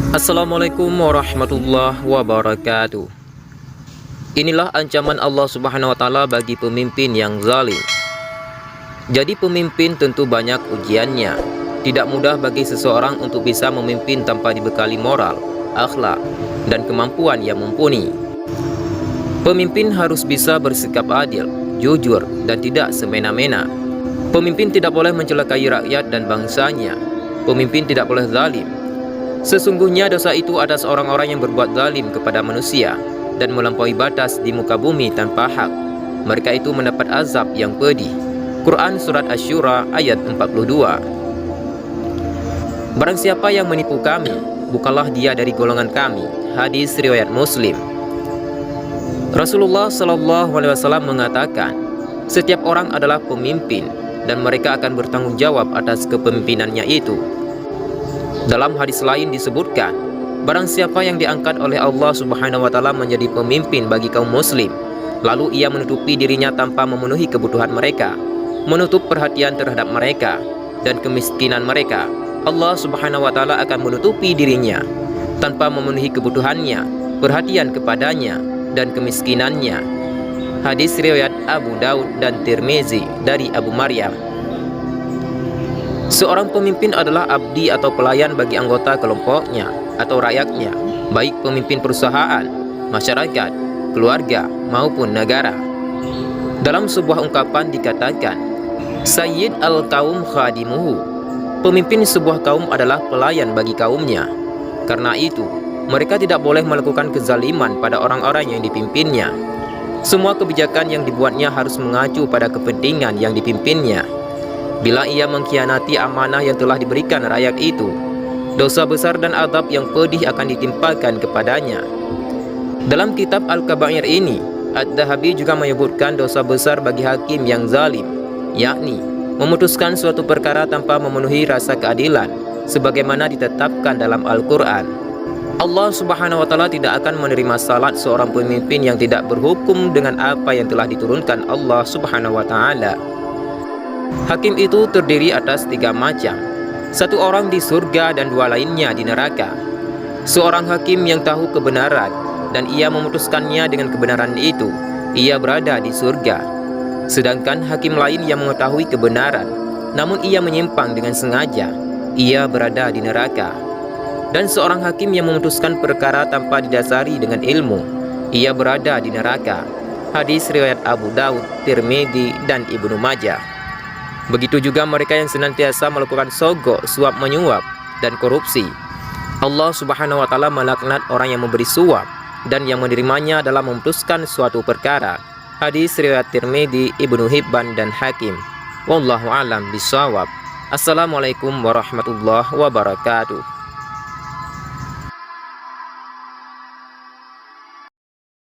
Assalamualaikum warahmatullahi wabarakatuh. Inilah ancaman Allah Subhanahu wa Ta'ala bagi pemimpin yang zalim. Jadi pemimpin tentu banyak ujiannya. Tidak mudah bagi seseorang untuk bisa memimpin tanpa dibekali moral, akhlak, dan kemampuan yang mumpuni. Pemimpin harus bisa bersikap adil, jujur, dan tidak semena-mena. Pemimpin tidak boleh mencelakai rakyat dan bangsanya. Pemimpin tidak boleh zalim. Sesungguhnya dosa itu atas orang-orang yang berbuat zalim kepada manusia dan melampaui batas di muka bumi tanpa hak. Mereka itu mendapat azab yang pedih. Quran Surat Asy-Syura ayat 42. Barang siapa yang menipu kami, bukanlah dia dari golongan kami. Hadis riwayat Muslim. Rasulullah SAW mengatakan, setiap orang adalah pemimpin dan mereka akan bertanggung jawab atas kepemimpinannya itu. Dalam hadis lain disebutkan, barang siapa yang diangkat oleh Allah Subhanahu wa Ta'ala menjadi pemimpin bagi kaum muslim, lalu ia menutupi dirinya tanpa memenuhi kebutuhan mereka, menutup perhatian terhadap mereka dan kemiskinan mereka, Allah Subhanahu wa Ta'ala akan menutupi dirinya tanpa memenuhi kebutuhannya, perhatian kepadanya dan kemiskinannya. Hadis riwayat Abu Daud dan Tirmizi dari Abu Maryam. Seorang pemimpin adalah abdi atau pelayan bagi anggota kelompoknya atau rakyatnya, baik pemimpin perusahaan, masyarakat, keluarga, maupun negara. Dalam sebuah ungkapan dikatakan, Sayyid al-Qaum khadimuhu. Pemimpin sebuah kaum adalah pelayan bagi kaumnya. Karena itu, mereka tidak boleh melakukan kezaliman pada orang-orang yang dipimpinnya. Semua kebijakan yang dibuatnya harus mengacu pada kepentingan yang dipimpinnya. Bila ia mengkhianati amanah yang telah diberikan rakyat itu, dosa besar dan azab yang pedih akan ditimpakan kepadanya. Dalam kitab Al-Kaba'ir ini, Ad-Dahabi juga menyebutkan dosa besar bagi hakim yang zalim, yakni memutuskan suatu perkara tanpa memenuhi rasa keadilan, sebagaimana ditetapkan dalam Al-Quran. Allah Subhanahu wa Ta'ala tidak akan menerima salat seorang pemimpin yang tidak berhukum dengan apa yang telah diturunkan Allah Subhanahu wa Ta'ala. Hakim itu terdiri atas 3 macam. Satu orang di surga dan 2 lainnya di neraka. Seorang hakim yang tahu kebenaran dan ia memutuskannya dengan kebenaran itu, ia berada di surga. Sedangkan hakim lain yang mengetahui kebenaran namun ia menyimpang dengan sengaja, ia berada di neraka. Dan seorang hakim yang memutuskan perkara tanpa didasari dengan ilmu, ia berada di neraka. Hadis riwayat Abu Daud, Tirmizi, dan Ibnu Majah. Begitu juga mereka yang senantiasa melakukan sogok, suap menyuap, dan korupsi. Allah Subhanahu wa Ta'ala melaknat orang yang memberi suap dan yang menerimanya dalam memutuskan suatu perkara. Hadis riwayat Tirmizi, Ibnu Hibban, dan Hakim. Wallahu a'lam bishawab. Assalamualaikum warahmatullahi wabarakatuh.